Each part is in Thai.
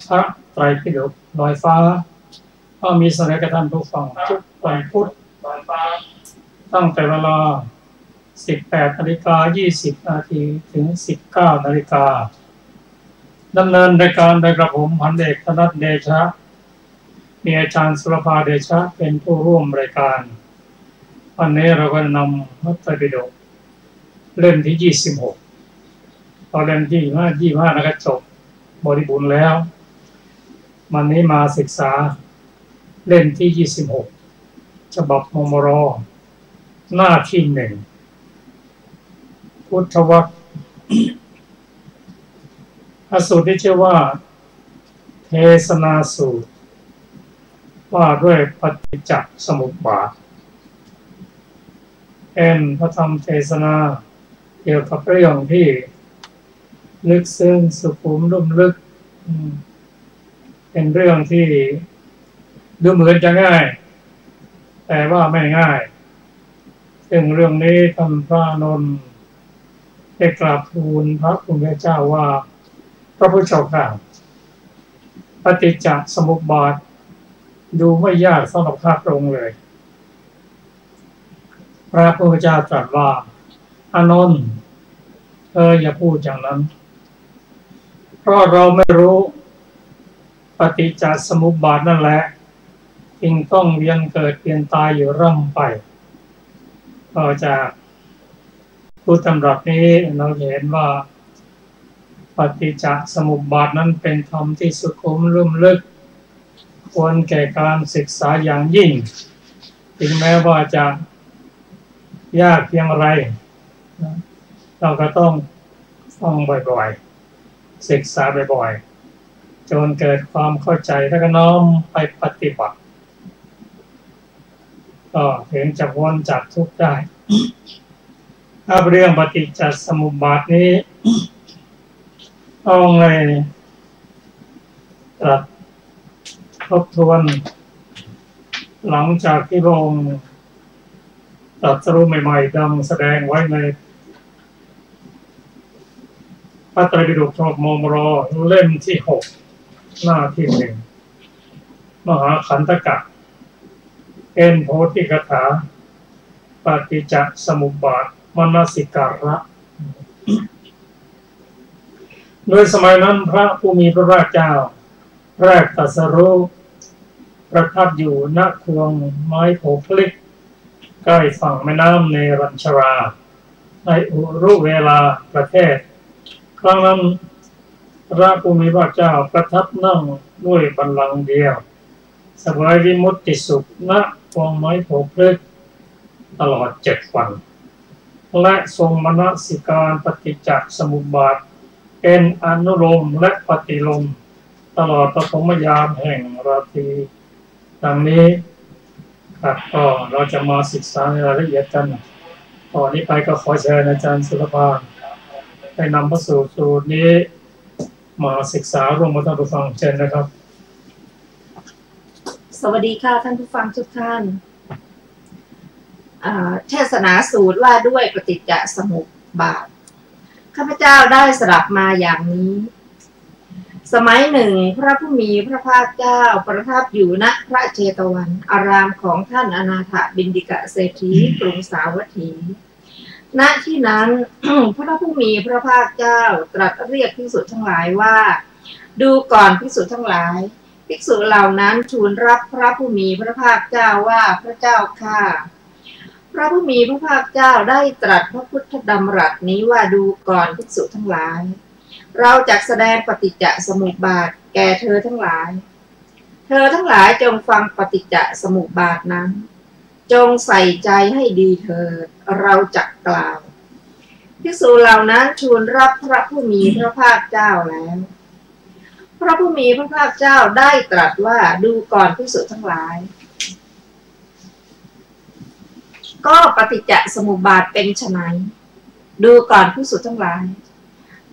พระไตรปิฎกลอยฟ้าก็มีเสนอกับท่านผู้ฟังทุกวันพุธตั้งแต่เวลา 18:20 น.ถึง 19 น.ดำเนินรายการโดยกระผมพันเอกธนัทเดชะมีอาจารย์สุรภาเดชะเป็นผู้ร่วมรายการวันนี้เราก็นำพระไตรปิฎกเล่มที่ 26 ตอนเล่มที่25นะครับจบบริบูรณ์แล้ววันนี้มาศึกษาเล่มที่ 26 ฉบับมมร.หน้าที่ 1 พุทธวรรคพระสูตรที่ชื่อว่าเทศนาสูตรว่าด้วยปฏิจจสมุปบาทเป็นพระธรรมเทศนาเกี่ยวกับเรื่องที่ลึกซึ้งสุขุมลุ่มลึกเป็นเรื่องที่ดูเหมือนจะง่ายแต่ว่าไม่ง่ายซึ่งเรื่องนี้ท่านพระอานนท์ได้กราบทูลพระคุณเจ้าว่าพระพุทธเจ้าข้าปฏิจจสมุปบาทดูไม่ยากสำหรับข้าพระองค์เลยพระพุทธเจ้าตรัสว่าอานนท์อย่าพูดอย่างนั้นเพราะเราไม่รู้ปฏิจจสมุปบาทนั่นแหละจึงต้องเวียนเกิดเวียนตายอยู่ร่ำไปก็จากพุทธธรรมนี้เราเห็นว่าปฏิจจสมุปบาทนั้นเป็นธรรมที่สุขุมลุ่มลึกควรแก่การศึกษาอย่างยิ่งถึงแม้ว่าจะยากเพียงไรเราก็ต้องฟังบ่อยๆศึกษาบ่อยๆจนเกิดความเข้าใจแล้วก็น้อมไปปฏิบัติก็ถึงจะพ้นจากทุกข์ได้ถ้าเรื่องปฏิจจสมุปบาทนี้ต้องเลยทบทวนหลังจากที่พระองค์ตรัสรู้ใหม่ๆดังแสดงไว้ในพระไตรปิฎกฉบับมมร.เล่มที่ 6 หน้าที่ 1 มหาขันธกะเป็นโพธิกถาปฏิจจสมุปบาทมนสิการะโดยสมัยนั้นพระผู้มีพระภาคเจ้าแรกตรัสรู้ประทับอยู่ณควงไม้โผพลิกใกล้ฝั่งแม่น้ำเนรัญชราในอุรุเวลาประเทศครั้งนั้นพระผู้มีพระเจ้าประทับนั่งด้วยบัลลังก์เดียวสบายวิมุตติสุขณควงไม้โผพลิกตลอด7 วันและทรงมนสิการปฏิจจสมุปบาทเป็นอนุโลมและปฏิโลมตลอดปฐมยามแห่งราตรีดังนี้ครับก็เราจะมาศึกษาในรายละเอียดกันต่อนนี้ไปก็ขอเชิญอาจารย์สุรภาได้นำพระสูตรนี้มาศึกษาร่วมกับท่านผู้ฟังเชิญนะครับสวัสดีค่ะท่านผู้ฟังทุกท่านเทศนาสูตรว่าด้วยปฏิจจสมุปบาทข้าพเจ้าได้สดับมาอย่างนี้สมัยหนึ่งพระผู้มีพระภาคเจ้าประทับอยู่ณพระเชตวันอารามของท่านอนาถบิณฑิกเศรษฐีกรุงสาวัตถีณที่นั้น พระผู้มีพระภาคเจ้าตรัสเรียกภิกษุทั้งหลายว่าดูก่อนภิกษุทั้งหลายภิกษุเหล่านั้นทูลรับพระผู้มีพระภาคเจ้าว่าพระเจ้าข้าพระผู้มีพระภาคเจ้าได้ตรัสพระพุทธดำรัสนี้ว่าดูก่อนภิกษุทั้งหลายเราจักแสดงปฏิจจสมุปบาทแก่เธอทั้งหลายเธอทั้งหลายจงฟังปฏิจจสมุปบาทนั้นจงใส่ใจให้ดีเถิดเราจักกล่าวภิกษุเหล่านั้นทูลรับพระผู้มีพระภาคเจ้าแล้วพระผู้มีพระภาคเจ้าได้ตรัสว่าดูก่อนภิกษุทั้งหลายก็ปฏิจจสมุปบาทเป็นไฉนดูก่อนภิกษุทั้งหลาย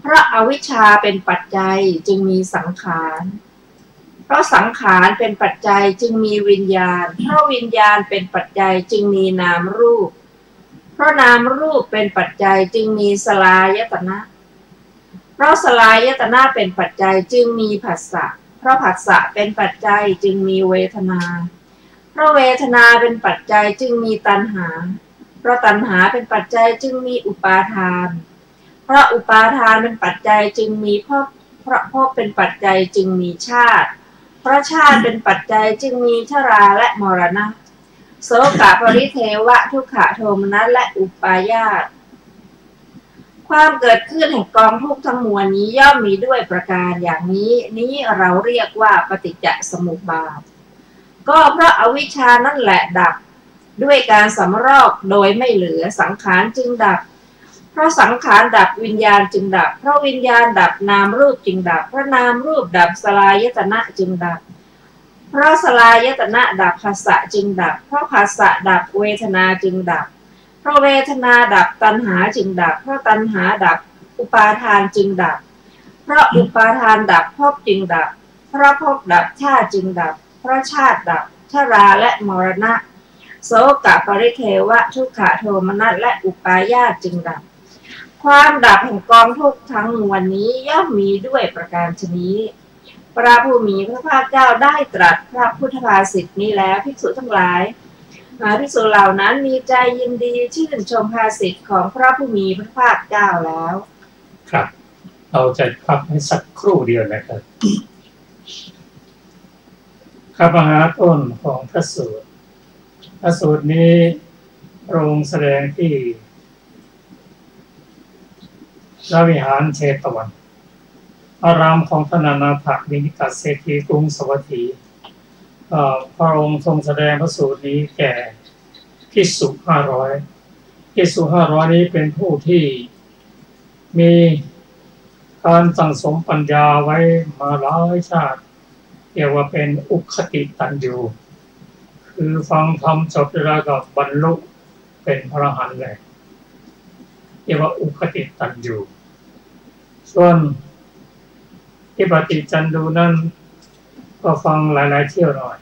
เพราะอวิชชาเป็นปัจจัยจึงมีสังขารเพราะสังขารเป็นปัจจัยจึงมีวิญญาณเพราะวิญญาณเป็นปัจจัยจึงมีนามรูปเพราะนามรูปเป็นปัจจัยจึงมีสลายตนะเพราะสลายตนะเป็นปัจจัยจึงมีผัสสะ เพราะผัสสะเป็นปัจจัยจึงมีเวทนาเพราะเวทนาเป็นปัจจัยจึงมีตัณหาเพราะตัณหาเป็นปัจจัยจึงมีอุปาทานเพราะอุปาทานเป็นปัจจัยจึงมีภพเพราะภพเป็นปัจจัยจึงมีชาติเพราะชาติเป็นปัจจัยจึงมีชราและมรณะโสกะปริเทวะทุกขโทมนัสและอุปาญาตความเกิดขึ้นแห่งกองทุกข์ทั้งมวลนี้ย่อมมีด้วยประการอย่างนี้เราเรียกว่าปฏิจจสมุปบาทก็เพราะอวิชชานั่นแหละดับด้วยการสำรอกโดยไม่เหลือสังขารจึงดับเพราะสังขารดับวิญญาณจึงดับเพราะวิญญาณดับนามรูปจึงดับเพราะนามรูปดับสลายตนะจึงดับเพราะสลายตนะดับภาษะจึงดับเพราะภาษะดับเวทนาจึงดับเพราะเวทนาดับตัณหาจึงดับเพราะตัณหาดับอุปาทานจึงดับเพราะอุปาทานดับภพจึงดับเพราะภพดับชาติจึงดับเพราะชาติดับชราและมรณะโสกะปริเทวะทุกขโทมนัสและอุปาญาตจึงดับความดับแห่งกองทุกข์ทั้งมวลนี้ย่อมมีด้วยประการฉะนี้พระผู้มีพระภาคเจ้าได้ตรัสพระพุทธภาษิตนี้แล้วภิกษุทั้งหลายภิกษุเหล่านั้นมีใจยินดีชื่นชมภาษิตของพระผู้มีพระภาคเจ้าแล้วครับเราจะพักให้สักครู่เดียวนะครับข้ามหาต้นของพระสูตรนี้พระองค์แสดงที่พระวิหารเชตวันอารามของท่านอนาถบิณฑิกเศรษฐีกรุงสวัสดีพระองค์ทรงแสดงพระสูตรนี้แก่ภิกษุ500ภิกษุ500นี้เป็นผู้ที่มีการสั่งสมปัญญาไว้มาหลายชาติเรียกว่าเป็นอุคติตันยูคือฟังธรรมจบแล้วก็บรรลุเป็นพระอรหันต์เลยเรียกว่าอุคติตันยูส่วนที่ปฏิจันดูนั้นก็ฟังหลายๆเที่ยวหน่อย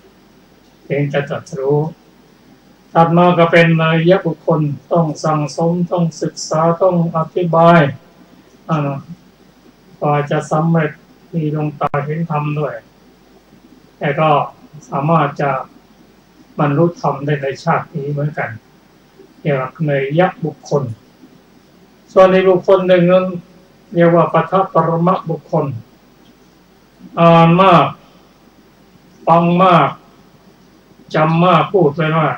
เพียงจะตรัสรู้ถัดมาก็เป็นอริยบุคคลต้องสั่งสมต้องศึกษาต้องอธิบายกว่าจะสำเร็จมีดวงตาเห็นธรรมด้วยแต่ก็สามารถจะบรรลุธรรมได้ในชาตินี้เหมือนกันเรียกว่าอริยบุคคลส่วนในบุคคลหนึ่งนั้นเรียกว่าปัทภปรมบุคคลอ่านมากฟังมากจำมากพูดไปมาก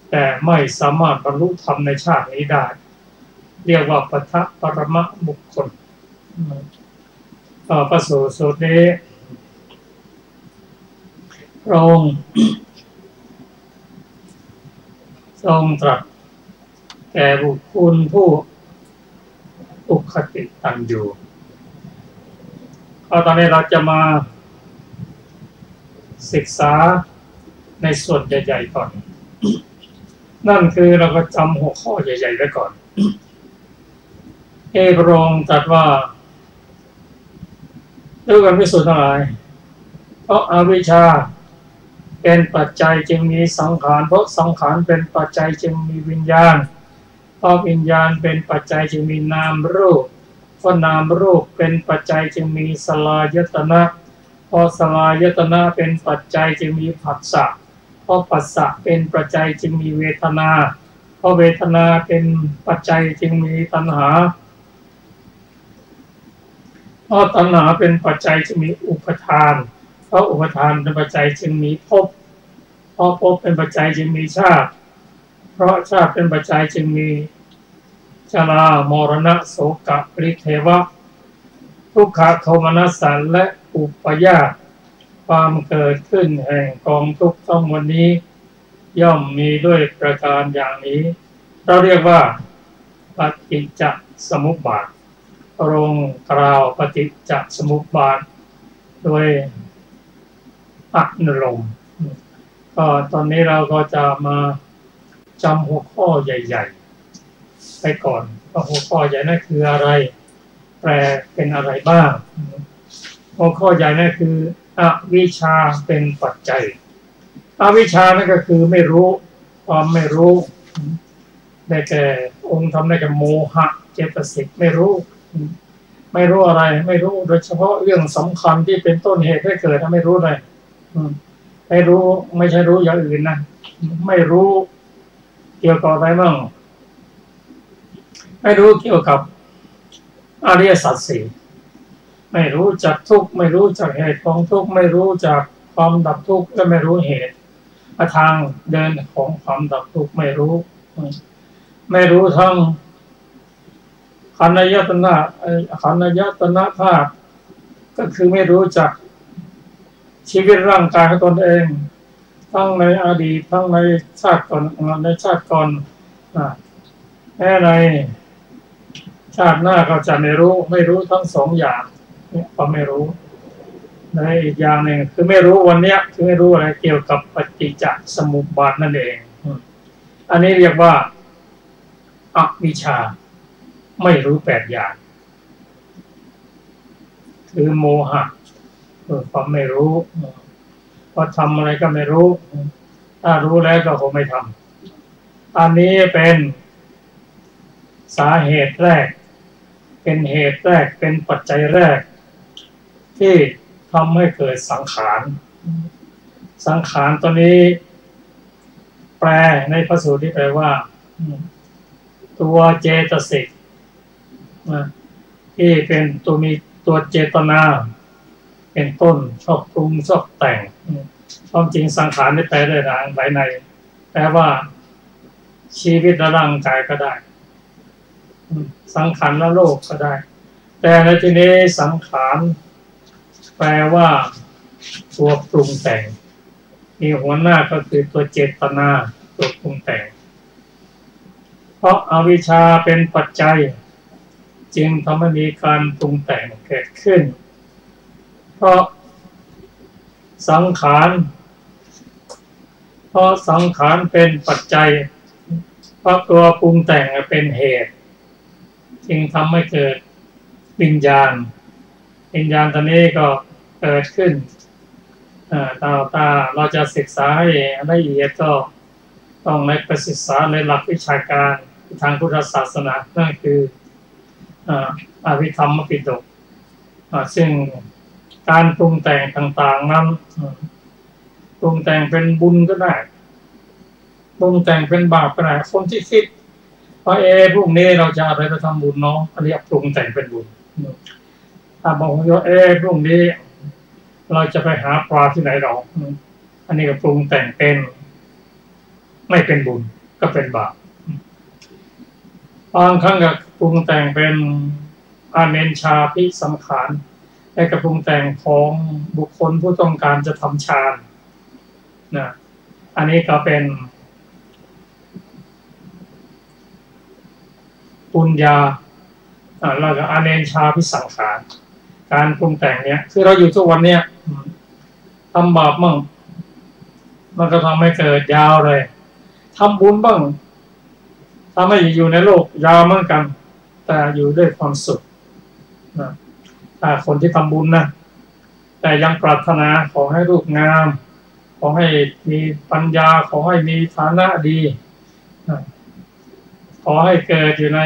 แต่ไม่สามารถบรรลุธรรมในชาตินี้ได้เรียกว่าปัทภปรมบุคคลพระสูตรนี้พระองค์ทรงตรัสแก่บุคคลผู้อุคติตันยูตอนนี้เราจะมาศึกษาในส่วนใหญ่ๆก่อนนั่นคือเราก็จำหัวข้อใหญ่ๆไว้ก่อนพระองค์ตรัสว่าด้วยกันพิสูจน์ทั้งหลายเพราะอวิชชาเป็นปัจจัยจึงมีสังขารเพราะสังขารเป็นปัจจัยจึงมีวิญญาณเพราะวิญญาณเป็นปัจจัยจึงมีนามรูปเพราะนามรูปเป็นปัจจัยจึงมีสลายตนะเพราะสลายตนะเป็นปัจจัยจึงมีผัสสะเพราะผัสสะเป็นปัจจัยจึงมีเวทนาเพราะเวทนาเป็นปัจจัยจึงมีตัณหาเพราะตัณหาเป็นปัจจัยจึงมีอุปทานเพราะอุปทานเป็นปัจจัยจึงมีภพเพราะภพเป็นปัจจัยจึงมีชาติเพราะชาติเป็นปัจจัยจึงมีชรามรณะโสกะปริเทวะทุกขโทมนัสและอุปาญาตความเกิดขึ้นแห่งกองทุกข์ทั้งมวลนี้ย่อมมีด้วยประการอย่างนี้เราเรียกว่าปฏิจจสมุปบาทพระองค์กล่าวปฏิจจสมุปบาทโดยอนุโลมก็ตอนนี้เราก็จะมาจำหัวข้อใหญ่ๆไปก่อนว่าหัวข้อใหญ่นั่นคืออะไรแปลเป็นอะไรบ้างหัวข้อใหญ่นั่นคืออวิชชาเป็นปัจจัยอวิชชานั่นก็คือไม่รู้ความไม่รู้ได้แก่องค์ธรรมได้แก่โมหะเจตสิกไม่รู้ ไม่รู้อะไรไม่รู้โดยเฉพาะเรื่องสำคัญที่เป็นต้นเหตุให้เกิดไม่รู้เลยไม่รู้ไม่ใช่รู้อย่างอื่นนะไม่รู้เกี่ยวกับอะไรบ้างไม่รู้เกี่ยวกับอริยสัจสี่ไม่รู้จักทุกข์ไม่รู้จักเหตุของทุกข์ไม่รู้จักความดับทุกข์และไม่รู้เหตุทางเดินของความดับทุกข์ไม่รู้ทั้งขันธ์ยตนะขันธ์ยตนะธาตุก็คือไม่รู้จักชีวิตร่างกายของตนเองทั้งในอดีตทั้งในชาติก่อนแม้ในชาติหน้าก็จะไม่รู้ทั้งสองอย่างเนี่ยก็ไม่รู้ในอีกอย่างหนึ่งคือไม่รู้วันเนี้ยคือไม่รู้อะไรเกี่ยวกับปฏิจจสมุปบาทนั่นเองอันนี้เรียกว่าอวิชชาไม่รู้8อย่างคือโมหะความไม่รู้พอทำอะไรก็ไม่รู้ถ้ารู้แล้วก็คงไม่ทำอันนี้เป็นสาเหตุแรกเป็นเหตุแรกเป็นปัจจัยแรกที่ทำให้เกิดสังขารตัวนี้แปลในพระสูตรที่แปลว่าตัวเจตสิกที่เป็นตัวมีตัวเจตนาเป็นต้นชอบปรุงชอบแต่งความจริงสังขารนี่แปลได้หลายในแปลว่าชีวิตและร่างกายก็ได้สังขารและโลกก็ได้แต่ในที่นี้สังขารแปลว่าตัวปรุงแต่งมีหัวหน้าก็คือตัวเจตนาตัวปรุงแต่งเพราะอวิชชาเป็นปัจจัยจึงทำให้มีการปรุงแต่งเกิดขึ้นเพราะสังขารเป็นปัจจัยเพราะตัวปรุงแต่งเป็นเหตุจึงทำให้เกิดวิญญาณตอนนี้ก็เกิดขึ้นเราจะศึกษาให้ละเอียดก็ต้องในไปศึกษาในหลักวิชาการทางพุทธศาสนานั่นคืออภิธรรมปิฎกซึ่งการปรุงแต่งต่างๆนั้นปรุงแต่งเป็นบุญก็ได้ปรุงแต่งเป็นบาปก็ได้คนที่คิดว่าพรุ่งนี้เราจะอะไรไปทำบุญเนาะอันนี้ปรุงแต่งเป็นบุญถ้าบอกว่าพรุ่งนี้เราจะไปหาปลาที่ไหนหรออันนี้ก็ปรุงแต่งเป็นไม่เป็นบุญก็เป็นบาปบางครั้งก็ปรุงแต่งเป็นอาเนญชาภิสังขารและกระปรุงแต่งของบุคคลผู้ต้องการจะทำฌานนะอันนี้ก็เป็นปุญญาแล้วก็อาเนญชาภิสังขารการปรุงแต่งเนี้ยคือเราอยู่ทุกวันเนี้ยทำบาปบ้างมันก็ทำให้เกิดยาวเลยทำบุญบ้างทำให้อยู่ในโลกยาวเหมือนกันแต่อยู่ด้วยความสุขนะถ้าคนที่ทำบุญนะแต่ยังปรารถนาขอให้รูปงามขอให้มีปัญญาขอให้มีฐานะดีขอให้เกิดอยู่ใน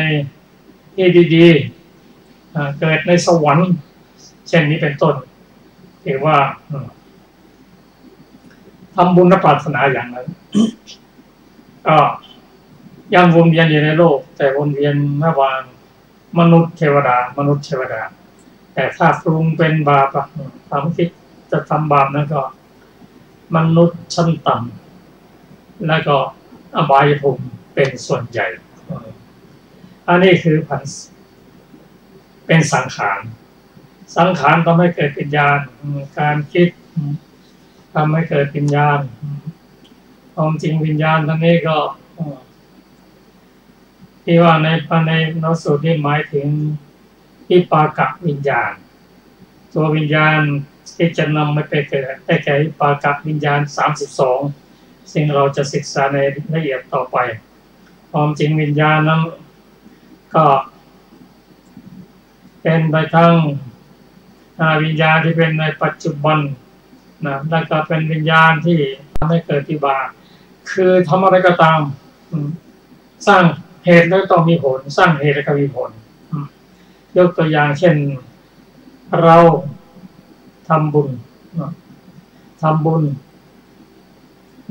ที่ดีๆเกิดในสวรรค์เช่นนี้เป็นต้นถือว่าทำบุญและปรารถนาอย่างนั้นก็ยังวนเวียนอยู่ในโลกแต่วนเวียนระหว่างมนุษย์เทวดแต่ถ้าปรุงเป็นบาปความคิดจะทำบาปนั้นก็มนุษย์ชั้นต่ำแล้วก็อบายภูมิเป็นส่วนใหญ่อันนี้คือเป็นสังขารทำให้เกิดวิญญาณการคิดทำให้เกิดวิญญาณความจริงวิญญาณทั้งนี้ก็ที่ว่าในนสูตรนี้หมายถึงวิปากวิญญาณตัววิญญาณที่จะนำไปเกิดได้แก่วิปากวิญญาณ32ซึ่งเราจะศึกษาในละเอียดต่อไปความจริงวิญญาณนั้นก็เป็นไปทั้งวิญญาณที่เป็นในปัจจุบันนะแล้วก็เป็นวิญญาณที่ทำให้เกิดวิบากคือทำอะไรก็ตามสร้างเหตุแล้วต้องมีผลสร้างเหตุแล้วก็มีผล ยกตัวอย่างเช่นเราทำบุญ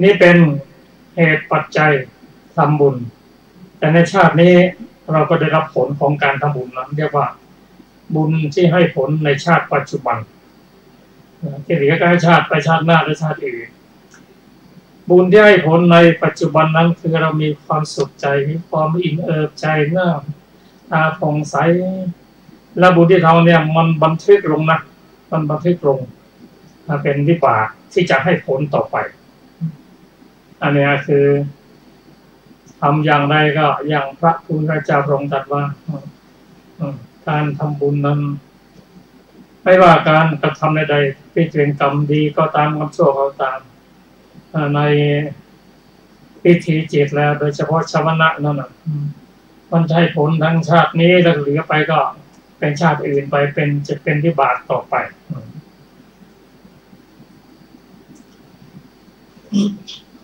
นี่เป็นเหตุปัจจัยทำบุญแต่ในชาตินี้เราก็ได้รับผลของการทำบุญนั้นเรียกว่าบุญที่ให้ผลในชาติปัจจุบันที่เหลือก็ให้ชาติไปชาติหน้าและชาติอื่นบุญที่ให้ผลในปัจจุบันนั้นคือเรามีความสุขใจมีความอิ่มเอิบใจเงื่อตาผ่องใสและบุญที่เราเนี่ยมันบันทึกลงนะมันบันทึกลงเป็นวิบากที่จะให้ผลต่อไปอันนี้คือทำอย่างไรก็อย่างพระพุทธเจ้าทรงตรัสว่าการทำบุญนั้นไม่ว่าการกระทำใดๆที่เป็นกรรมดีก็ตามกรรมชั่วก็ตามในพิธีจิตแล้วโดยเฉพาะชาวนะนั่นน่ะมันให้ผลทั้งชาตินี้แล้วเหลือไปก็เป็นชาติอื่นไปจะเป็นวิบากต่อไป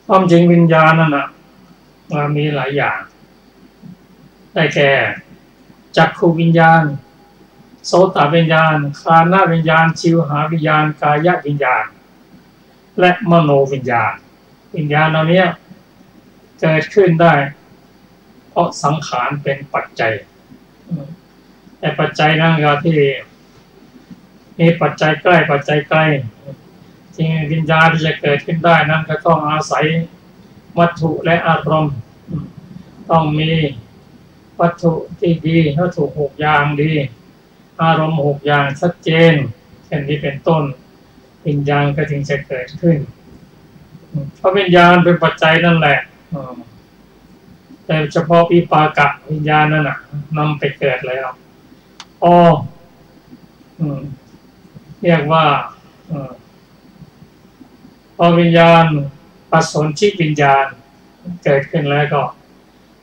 ความจริงวิญญาณนั่นน่ะมีหลายอย่างได้แก่จักขุวิญญาณโสตวิญญาณคานะวิญญาณชิวหาวิญญาณกายวิญญาณและมโนวิญญาณเหล่านี้เกิดขึ้นได้เพราะสังขารเป็นปัจจัยแต่ปัจจัยนั่นก็ที่มีปัจจัยใกล้ปัจจัยไกลจริงวิญญาณที่จะเกิดขึ้นได้นั้นก็ต้องอาศัยวัตถุและอารมณ์ต้องมีวัตถุที่ดีวัตถุ6อย่างดีอารมณ์6อย่างชัดเจนเช่นนี้เป็นต้นวิญญาณก็จึงจะเกิดขึ้นเพราะวิญญาณเป็นปัจจัยนั่นแหละแต่เฉพาะวิปากะวิญญาณนั่นน่ะนำไปเกิดแล้วเรียกว่าพอวิญญาณปสนชิวิญญาณเกิดขึ้นแล้วก็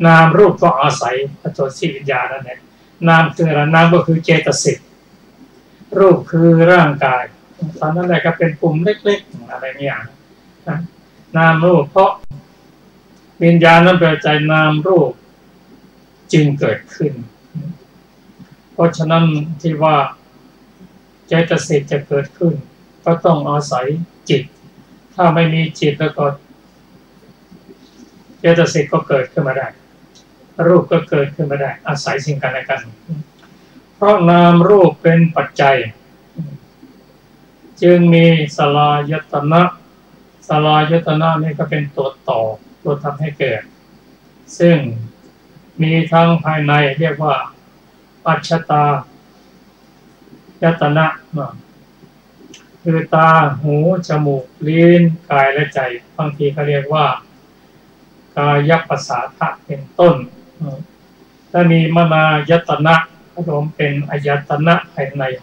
นามรูปก็อาศัยปสนชิวิญญาณนั่นแหละนามคืออะไรนามก็คือเจตสิกรูปคือร่างกายตอนนั้นแหละก็เป็นปุ่มเล็กๆอะไรเนี่ยนามรูปเพราะวิญญาณนั้นเป็นปัจจัยนามรูปจึงเกิดขึ้นเพราะฉะนั้นที่ว่าเจตสิกจะเกิดขึ้นก็ต้องอาศัยจิตถ้าไม่มีจิตแล้วก็เจตสิกก็เกิดขึ้นมาได้รูปก็เกิดขึ้นมาได้อาศัยสิ่งกันและกันเพราะนามรูปเป็นปัจจัยจึงมีสลายตนะนี่ก็เป็นตัวต่อตัวทำให้เกิดซึ่งมีทั้งภายในเรียกว่าปัจฉตายตนะคือตาหูจมูกลิ้นกายและใจบางทีเขาเรียกว่ากายปัสสาทะเป็นต้นถ้ามีมนายตนะรวมเป็นอายตนะภายใน6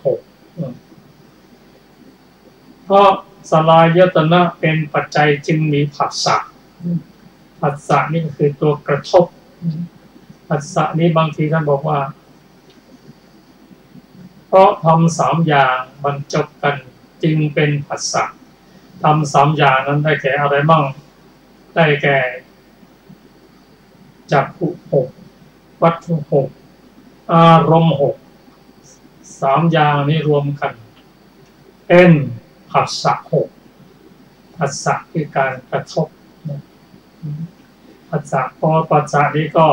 เพราะสลายตนะเป็นปัจจัยจึงมีผัสสะนี่ก็คือตัวกระทบผัสสะนี้บางทีท่านบอกว่าเพราะทำ3อย่างบรรจบกันจึงเป็นผัสสะทำ3อย่างนั้นได้แก่อะไรบ้างได้แก่จักขุ6วัตถุ6อารมณ์6 3อย่างนี้รวมกันเป็นผัสสะ6ผัสสะคือการกระทบผัสสะพอผัสสะนี้ก็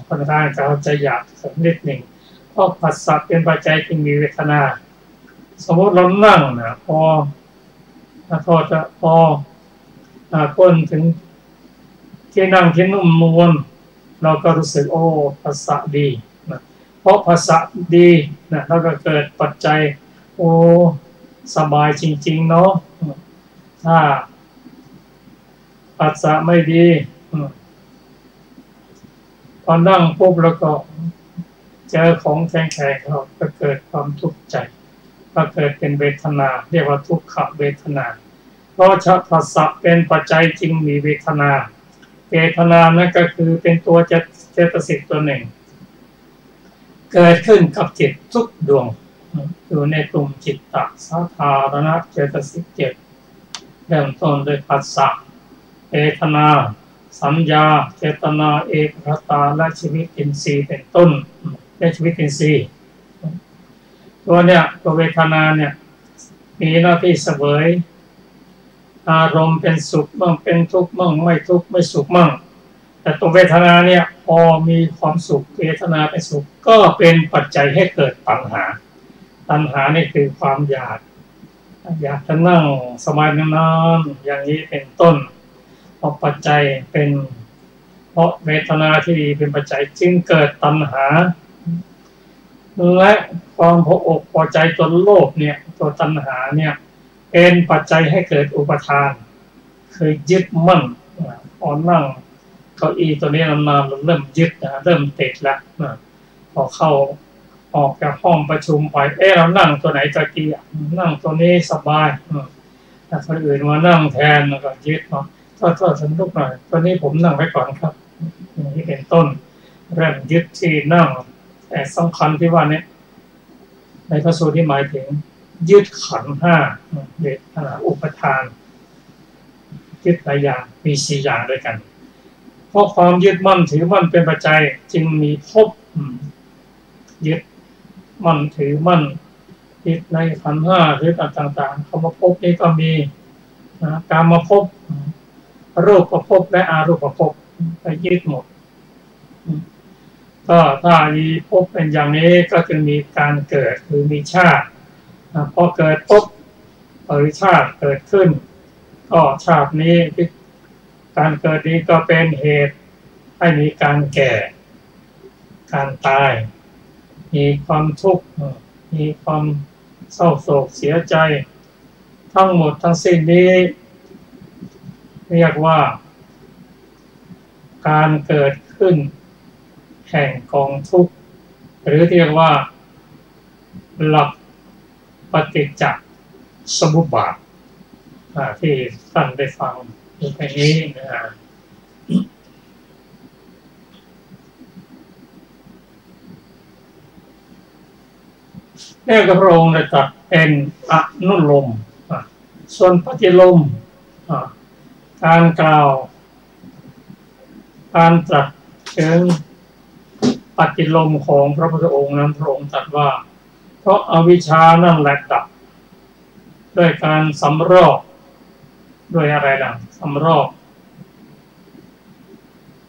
ค่อนข้างจะหยาบสักนิดหนึ่งเพราะผัสสะเป็นปัจจัยที่มีเวทนาสมมติเรานั่งนะพอก้นถึงที่นั่งที่นุ่มนวลเราก็รู้สึกผัสสะดีนะเพราะผัสสะดีนะแล้วก็เกิดปัจจัยสบายจริงๆเนาะถ้าผัสสะไม่ดีพอนั่งปุ๊บแล้วก็เจอของแข็งๆเราก็เกิดความทุกข์ใจก็เกิดเป็นเวทนาเรียกว่าทุกขเวทนาเพราะผัสสะเป็นปัจจัยจึงมีเวทนานั่นก็คือเป็นตัวเจตสิกตัวหนึ่งเกิดขึ้นกับจิตทุกดวงอยู่ในกลุ่มจิตตสาธารณเจตสิก7เริ่มต้นด้วยผัสสะเวทนาสัญญาเจตนาเอกคตาและชีวิตอินทรีย์เป็นต้นและชีวิตอินทรีย์ ตัวเนี่ยตัวเวทนาเนี่ยมีหน้าที่เสวยอารมณ์เป็นสุขมั่งเป็นทุกข์มั่งไม่ทุกข์ไม่สุขมั่งแต่ตัวเวทนาเนี่ยพอมีความสุขเวทนาเป็นสุขก็เป็นปัจจัยให้เกิดตัณหานี่คือความอยากจะนั่งสมาธินานอย่างนี้เป็นต้นเพราะปัจจัยเป็นเพราะเวทนาที่ดีเป็นปัจจัยจึงเกิดตัณหาและความพออกพอใจตัวโลภเนี่ยตัวตัณหาเนี่ยเป็นปัจจัยให้เกิดอุปทานคือยึดมั่นพอนั่งเก้าอี้ตัวนี้นานๆเริ่มยึดเริ่มติดแล้วพอเข้าออกจากห้องประชุมไปเรานั่งตัวไหนตะกี้นั่งตัวนี้สบายแต่คนอื่นมานั่งแทนก็ยึดเนาะก็สนุกหน่อยตัวนี้ผมนั่งไว้ก่อนครับนี่เป็นต้นเริ่มยึดที่นั่งแต่สำคัญที่ว่าเนี่ยในพระสูตรที่หมายถึงยึดขันธ์ห้าเวทนาอุปทานยึดหลายอย่างมี4อย่างด้วยกันเพราะความยึดมั่นถือมั่นเป็นปัจจัยจึงมีภพยึดมั่นถือมั่นยึดในขันธ์ห้าหรือต่างๆคำว่าภพนี้ก็มีการมาภพรูปภพและอารูปภพไปยึดหมดก็ถ้ามีภพเป็นอย่างนี้ก็จะมีการเกิดคือมีชาติพอเกิดภพหรือชาติเกิดขึ้นก็ชาตินี้การเกิดนี้ก็เป็นเหตุให้มีการแก่การตายมีความทุกข์มีความเศร้าโศกเสียใจทั้งหมดทั้งสิ้นนี้เรียกว่าการเกิดขึ้นแห่งกองทุกข์หรือเรียกว่าหลักปฏิจจสมุปบาทที่ท่านได้ฟังอยู่ในนี้นี่ก็พระองค์ได้ตรัสเป็นอนุโลมส่วนปฏิโลมการกล่าวการตรัสถึงปฏิโลมของพระพุทธองค์นั้นพระองค์ตรัสว่าเพราะอวิชชานั่นแหละดับด้วยการสำรอกด้วยอะไรล่ะสำรอก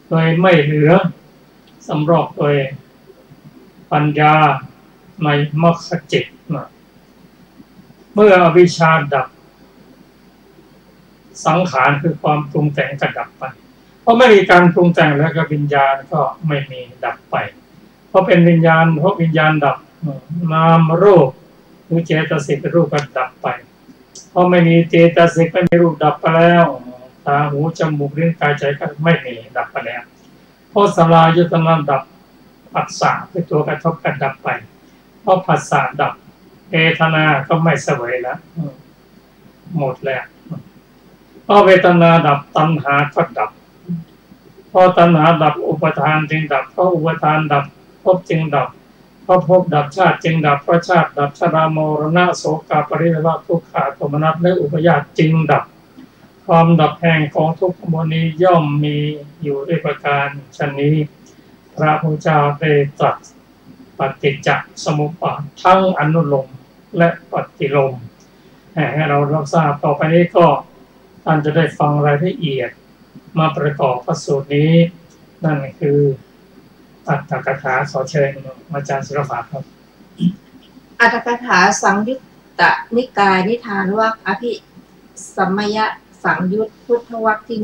โดยไม่เหลือสำรอกโดยปัญญาในมรรคจิตเมื่ออวิชชาดับสังขารคือความปรุงแต่งก็ดับไปเพราะไม่มีการปรุงแต่งแล้วก็วิญญาณก็ไม่มีดับไปเพราะเป็นวิญญาณเพราะวิญญาณดับนามรูปหรือเจตสิกรูปก็ดับไปเพราะไม่มีเจตสิกไม่มีรูปดับไปแล้วตาหูจมูกลิ้นกายใจก็ไม่มีดับไปแล้วเพราะสลายตนะดับผัสสะคือตัวกระทบกันดับไปเพราะผัสสะดับเวทนาก็ไม่เสวยแล้วหมดแล้วเพราะเวทนาดับตัณหาก็ดับเพราะตัณหาดับอุปทานจึงดับเพราะอุปทานดับภพจึงดับเพราะภพดับชาติจึงดับเพราะชาติดับชรามรณะโศกปริเทวะทุกขโทมนัสและอุปาญาตจึงดับความดับแห่งของทุกข์มวลนี้ย่อมมีอยู่ด้วยประการฉะนี้พระพุทธเจ้าได้ตรัสปฏิจจสมุปบาททั้งอนุโลมและปฏิโลมให้เรารับทราบต่อไปนี้ก็ท่านจะได้ฟังรายละเอียดมาประกอบพระสูตรนี้นั่นคืออัตถกถาขอเชิญอาจารย์ศิรภาครับอัตถกถาสังยุตตนิกายนิทานวรรคอภิสัมมยสังยุตพุทธวรรคที่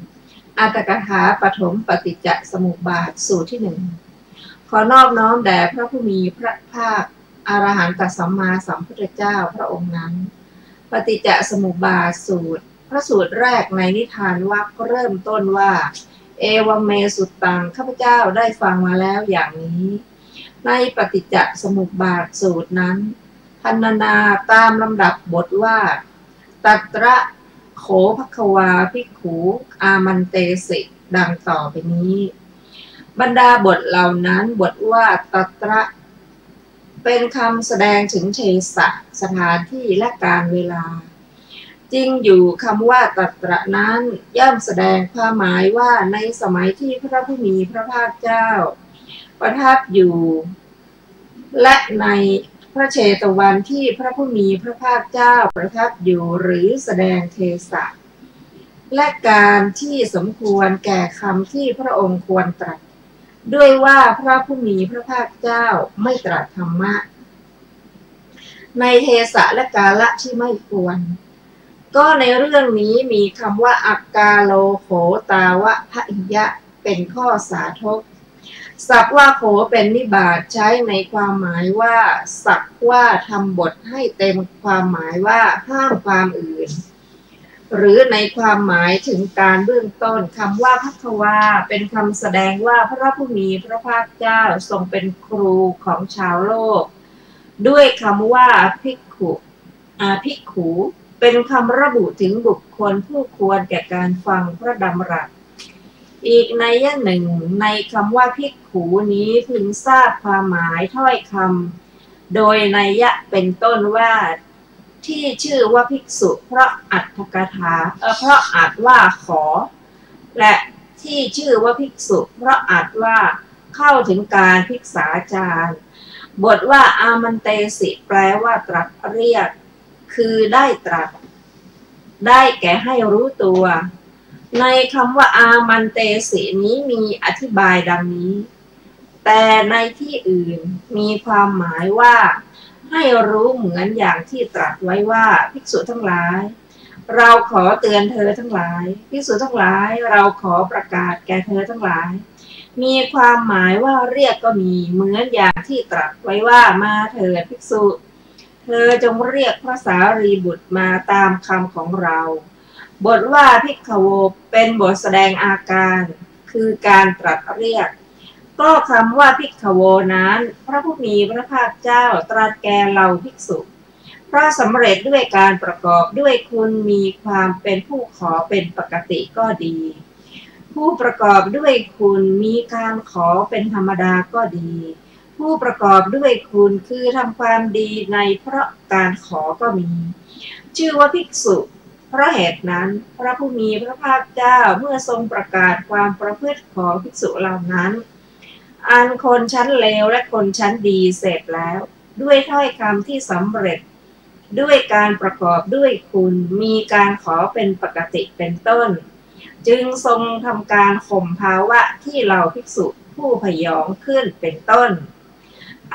1อัตถกถาปฐมปฏิจจสมุปบาทสูตรที่1ขอนอบน้อมแด่พระผู้มีพระภาคอรหันตสัมมาสัมพุทธเจ้าพระองค์นั้นปฏิจจสมุปบาทสูตรพระสูตรแรกในนิทานวรรคเริ่มต้นว่าเอวเมสุตตังข้าพเจ้าได้ฟังมาแล้วอย่างนี้ในปฏิจจสมุปบาทสูตรนั้นพรรณนาตามลำดับบทว่าตัตระโขภควาภิกขุอามันเตสิดังต่อไปนี้บรรดาบทเหล่านั้นบทว่าตัตระเป็นคำแสดงถึงเทศะสถานที่และการเวลาจริงอยู่คำว่าตัตระนั้นย่อมแสดงความหมายว่าในสมัยที่พระผู้มีพระภาคเจ้าประทับอยู่และใน พระเชตวันที่พระผู้มีพระภาคเจ้าประทับอยู่หรือแสดงเทศะและการที่สมควรแก่คำที่พระองค์ควรตรัสด้วยว่าพระผู้มีพระภาคเจ้าไม่ตรัสธรรมะในเทศะและกาละที่ไม่ควรก็ในเรื่องนี้มีคำว่าอักกาโลโขตาวะพะอิยะเป็นข้อสาธกศัพท์ว่าโขเป็นนิบาตใช้ในความหมายว่าสักว่าทำบทให้เต็มความหมายว่าห้ามความอื่นหรือในความหมายถึงการเบื้องต้นคำว่าภัควาเป็นคำแสดงว่าพระผู้มีพระภาคเจ้าทรงเป็นครูของชาวโลกด้วยคำว่าภิกขุเป็นคำระบุถึงบุคคลผู้ควรแก่การฟังพระดำรัสอีกนัยหนึ่งในคำว่าภิกขุนี้พึงทราบความหมายถ้อยคำโดยนัยเป็นต้นว่าที่ชื่อว่าภิกษุเพราะอัตถกถาเพราะอัตว่าขอและที่ชื่อว่าภิกษุเพราะอัตว่าเข้าถึงการภิกษาจารย์บทว่าอามันเตสิแปลว่าตรัสเรียกคือได้ตรัสได้แก่ให้รู้ตัวในคำว่าอามันเตสินี้มีอธิบายดังนี้แต่ในที่อื่นมีความหมายว่าให้รู้เหมือนอย่างที่ตรัสไว้ว่าภิกษุทั้งหลายเราขอเตือนเธอทั้งหลายภิกษุทั้งหลายเราขอประกาศแก่เธอทั้งหลายมีความหมายว่าเรียกก็มีเหมือนอย่างที่ตรัสไว้ว่ามาเถิดภิกษุเธอจงเรียกพระสารีบุตรมาตามคำของเราบทว่าภิกขโวเป็นบทแสดงอาการคือการตรัสเรียกก็คำว่าภิกขโวนั้นพระผู้มีพระภาคเจ้าตรัสแก่เหล่าภิกษุเพราะสำเร็จด้วยการประกอบด้วยคุณมีความเป็นผู้ขอเป็นปกติก็ดีผู้ประกอบด้วยคุณมีการขอเป็นธรรมดาก็ดีผู้ประกอบด้วยคุณคือทำความดีในเพราะการขอก็มีชื่อว่าภิกษุเพราะเหตุนั้นพระผู้มีพระภาคเจ้าเมื่อทรงประกาศความประพฤติของภิกษุเหล่านั้นอันคนชั้นเลวและคนชั้นดีเสร็จแล้วด้วยถ้อยคำที่สำเร็จด้วยการประกอบด้วยคุณมีการขอเป็นปกติเป็นต้นจึงทรงทำการข่มภาวะที่เหล่าภิกษุผู้พยองขึ้นเป็นต้น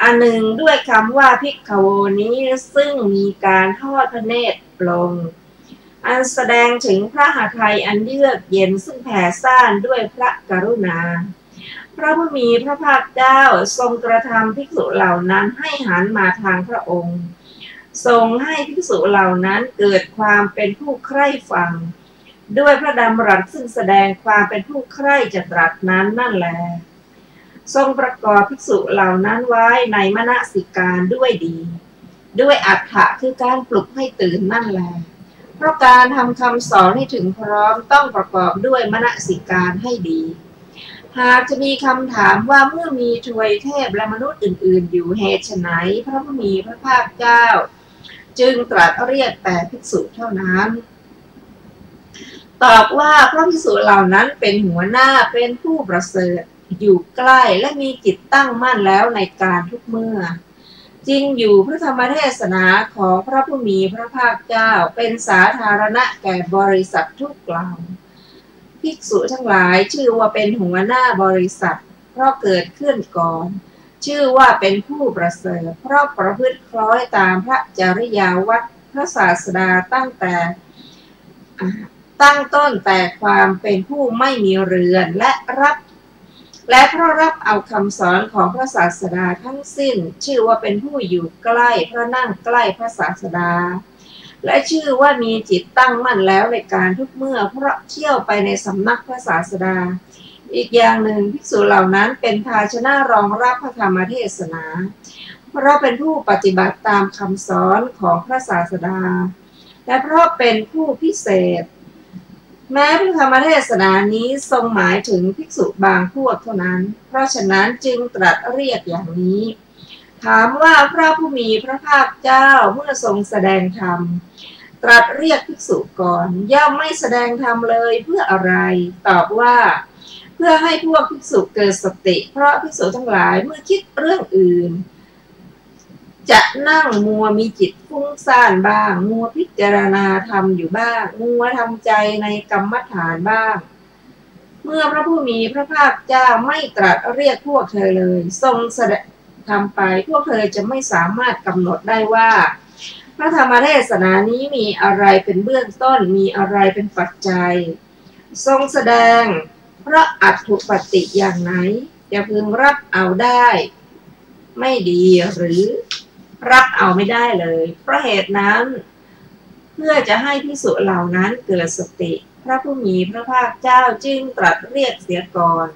อันหนึ่งด้วยคำว่าภิกขโวนี้ซึ่งมีการทอดพระเนตรลงอันแสดงถึงพระหฤทัยอันเยือกเย็นซึ่งแผ่ซ่านด้วยพระกรุณาพระผู้มีพระภาคเจ้าทรงกระทำภิกษุเหล่านั้นให้หันมาทางพระองค์ทรงให้ภิกษุเหล่านั้นเกิดความเป็นผู้ใคร่ฟังด้วยพระดำรัสซึ่งแสดงความเป็นผู้ใคร่จะตรัสนั้นนั่นแลทรงประกอบภิกษุเหล่านั้นไว้ในมนสิการด้วยดีด้วยอัฏฐะคือการปลุกให้ตื่นนั่นแลเพราะการทำคำสอนให้ถึงพร้อมต้องประกอบด้วยมนสิการให้ดีหากจะมีคำถามว่าเมื่อมีทวยเทพและมนุษย์อื่นๆอยู่เหตุไฉนพระผู้มีพระภาคเจ้าจึงตรัสเรียกแต่ภิกษุเท่านั้นตอบว่าพระภิกษุเหล่านั้นเป็นหัวหน้าเป็นผู้ประเสริฐอยู่ใกล้และมีจิตตั้งมั่นแล้วในการทุกเมื่อจริงอยู่พระธรรมเทศนาของพระผู้มีพระภาคเจ้าเป็นสาธารณะแก่บริษัททุกเหล่าภิกษุทั้งหลายชื่อว่าเป็นหัวหน้าบริษัทเพราะเกิดขึ้นก่อนชื่อว่าเป็นผู้ประเสริฐเพราะประพฤติคล้อยตามพระจริยวัตรพระศาสดาตั้งต้นแต่ความเป็นผู้ไม่มีเรือนและเพราะรับเอาคำสอนของพระศาสดาทั้งสิ้นชื่อว่าเป็นผู้อยู่ใกล้เพราะนั่งใกล้พระศาสดาและชื่อว่ามีจิตตั้งมั่นแล้วในการทุกเมื่อเพราะเที่ยวไปในสำนักพระศาสดาอีกอย่างหนึ่งภิกษุเหล่านั้นเป็นภาชนะรองรับพระธรรมเทศนาเพราะเป็นผู้ปฏิบัติตามคำสอนของพระศาสดาและเพราะเป็นผู้พิเศษแม้พระธรรมเทศนานี้ทรงหมายถึงภิกษุบางพวกเท่านั้นเพราะฉะนั้นจึงตรัสเรียกอย่างนี้ถามว่าพระผู้มีพระภาคเจ้าเมื่อทรงแสดงธรรมตรัสเรียกภิกษุก่อนย่อมไม่แสดงธรรมเลยเพื่ออะไรตอบว่าเพื่อให้พวกภิกษุเกิดสติเพราะภิกษุทั้งหลายเมื่อคิดเรื่องอื่น จะนั่งมัวมีจิตฟุ้งซ่านบ้างมัวพิจารณาธรรมอยู่บ้างมัวทำใจในกรรมฐานบ้างเมื่อพระผู้มีพระภาคเจ้าไม่ตรัสเรียกพวกเธอเลยทรงแสดงทำไปพวกเธอจะไม่สามารถกำหนดได้ว่าพระธรรมเทศนานี้มีอะไรเป็นเบื้องต้นมีอะไรเป็นปัจจัยทรงแสดงพระอัฏฐปฏิอย่างไหนจะพึงรับเอาได้ไม่ดีหรือรับเอาไม่ได้เลยเพราะเหตุนั้นเพื่อจะให้ภิกษุเหล่านั้นเกิดสติพระผู้มีพระภาคเจ้าจึงตรัสเรียกเสียก่อน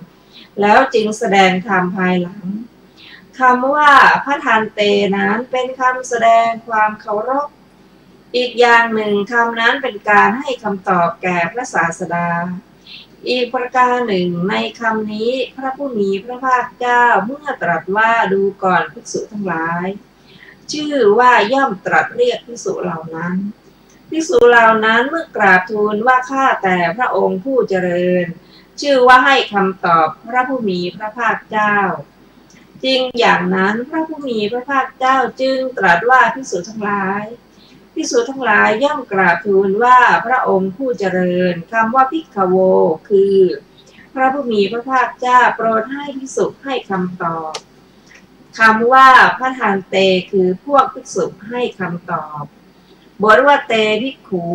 แล้วจึงแสดงธรรมภายหลังคำว่าพระทันเตนั้นเป็นคำแสดงความเคารพอีกอย่างหนึ่งคำนั้นเป็นการให้คำตอบแก่พระศาสดาอีกประการหนึ่งในคำนี้พระผู้มีพระภาคเจ้าเมื่อตรัสว่าดูก่อนภิกษุทั้งหลายชื่อว่าย่อมตรัสเรียกภิกษุเหล่านั้นภิกษุเหล่านั้นเมื่อกราบทูลว่าข้าแต่พระองค์ผู้เจริญชื่อว่าให้คำตอบพระผู้มีพระภาคเจ้าจริงอย่างนั้นพระผู้มีพระภาคเจ้าจึงตรัสว่าภิกษุทั้งหลายภิกษุทั้งหลายย่อมกราบทูลว่าพระองค์ผู้เจริญคำว่าภิกขโวคือพระผู้มีพระภาคเจ้าโปรดให้ภิกษุให้คำตอบคำว่าพระทันเตคือพวกภิกษุให้คำตอบบทว่าเตภิกขุ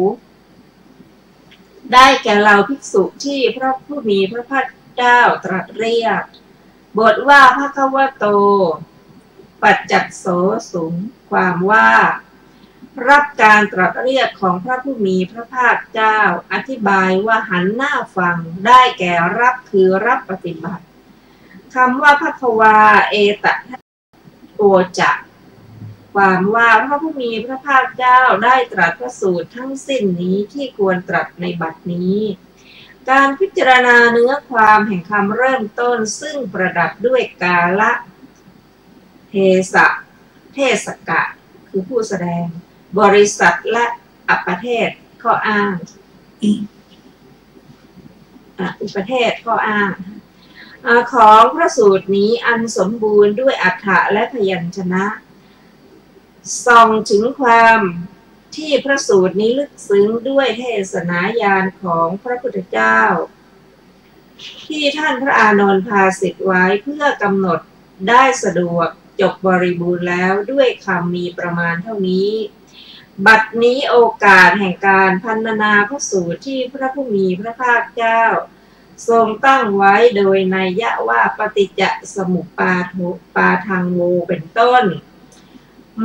ได้แก่เราภิกษุที่พระผู้มีพระภาคเจ้าตรัสเรียกบทว่าภควโตปัจจักโสสุงความว่ารับการตรัสเรียกของพระผู้มีพระภาคเจ้าอธิบายว่าหันหน้าฟังได้แก่รับคือรับปฏิบัติคำว่าภควาเอตะโอจะความว่าพระผู้มีพระภาคเจ้าได้ตรัสพระสูตรทั้งสิ้นนี้ที่ควรตรัสในบัดนี้การพิจารณาเนื้อความแห่งคำเริ่มต้นซึ่งประดับด้วยกาละเทศะเทศกะคือผู้แสดงบริษัทและอัปเทศข้ออ้างอุปเทศข้ออ้างของพระสูตรนี้อันสมบูรณ์ด้วยอรรถะและพยัญชนะส่องถึงความที่พระสูตรนี้ลึกซึ้งด้วยเทศนาญาณของพระพุทธเจ้าที่ท่านพระอานนท์พาสิทธิ์ไว้เพื่อกำหนดได้สะดวกจบบริบูรณ์แล้วด้วยคำมีประมาณเท่านี้บัดนี้โอกาสแห่งการพรรณนาพระสูตรที่พระผู้มีพระภาคเจ้าทรงตั้งไว้โดยนัยยะว่าปฏิจจสมุปปาทังโวเป็นต้น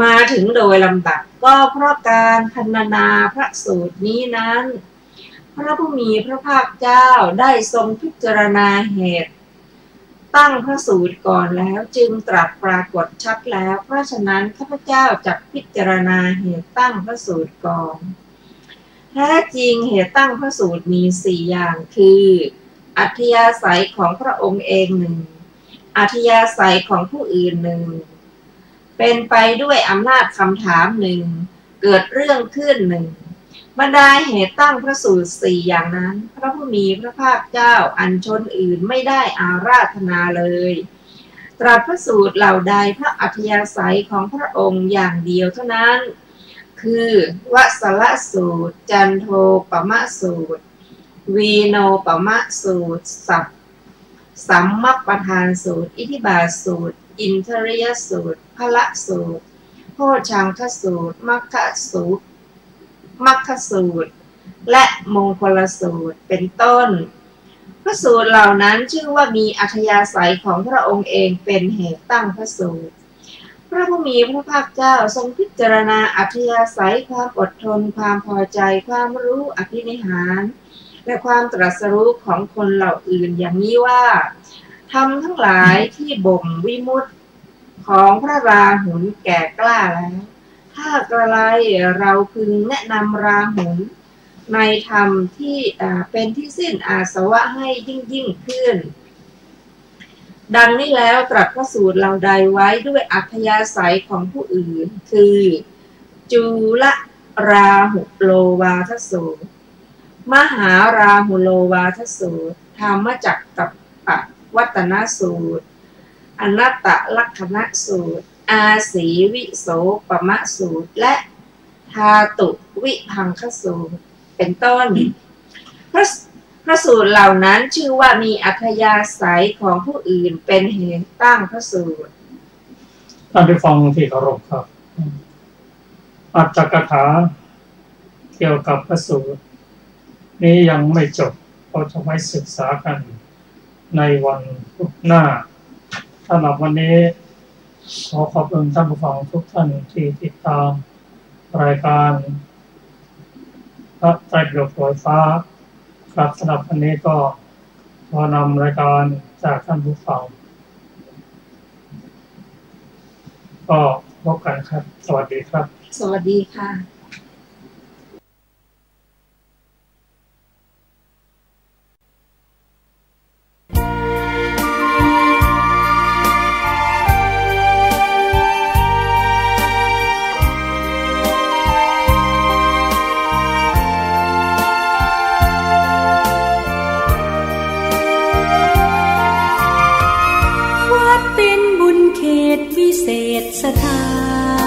มาถึงโดยลำดับก็เพราะการพรรณนาพระสูตรนี้นั้นพระผู้มีพระภาคเจ้าได้ทรงพิจารณาเหตุตั้งพระสูตรก่อนแล้วจึงตรัสปรากฏชัดแล้วเพราะฉะนั้นข้าพเจ้าจักพิจารณาเหตุตั้งพระสูตรก่อนแท้จริงเหตุตั้งพระสูตรมี4อย่างคืออัธยาศัยของพระองค์เองหนึ่งอัธยาศัยของผู้อื่นหนึ่งเป็นไปด้วยอำนาจคำถามหนึ่งเกิดเรื่องขึ้นหนึ่งบรรดาเหตุตั้งพระสูตร4อย่างนั้นพระผู้มีพระภาคเจ้าอัญชนอื่นไม่ได้อาราธนาเลยตรัสพระสูตรเหล่าใดพระอัธยาศัยของพระองค์อย่างเดียวเท่านั้นคือวสลสูตรจันโทปมะสูตรวีโนปมะสูตรสัมมัปปทานสูตรอิทธิบาทสูตรอินทริยสูตรพละสูตรโพชังคสูตรมัคคสูตรและมงคลสูตรเป็นต้นพระสูตรเหล่านั้นชื่อว่ามีอัธยาศัยของพระองค์เองเป็นเหตุตั้งพระสูตรพระผู้มีพระภาคเจ้าทรงพิจารณาอัธยาศัยความอดทนความพอใจความรู้อภินิหารและความตรัสรู้ของคนเหล่าอื่นอย่างนี้ว่าธรรมทั้งหลายที่บ่มวิมุตติของพระราหุลแก่กล้าแล้วถ้ากระไรเราพึงแนะนำราหุลในธรรมที่เป็นที่สิ้นอาสวะให้ยิ่งขึ้นดังนี้แล้วตรัสพระสูตรเหล่าใดไว้ด้วยอัธยาศัยของผู้อื่นคือจุลราหุโลวาทสูตรมหาราหุโลวาทสูตรธรรมจักรกับวัตนสูตรอนัตตลักขณสูตร อาสีวิโสปมะสูตรและธาตุวิพังคสูตรเป็นต้นพระสูตรเหล่านั้นชื่อว่ามีอัธยาศัยของผู้อื่นเป็นเหตุตั้งพระสูตรท่านผู้ฟังที่เคารพครับอัตถกถาเกี่ยวกับพระสูตรนี้ยังไม่จบเราจะไว้ศึกษากันในวันพุธหน้าสำหรับวันนี้ขอขอบคุณท่านผู้ฟังทุกท่านที่ติดตามรายการพระไตรปิฎกโปรยฟ้าครับสำหรับวันนี้ก็ขอนำรายการจากท่านผู้ฟังก็พบกันครับสวัสดีครับสวัสดีค่ะวัดเป็นบุญเขตวิเศษสถาน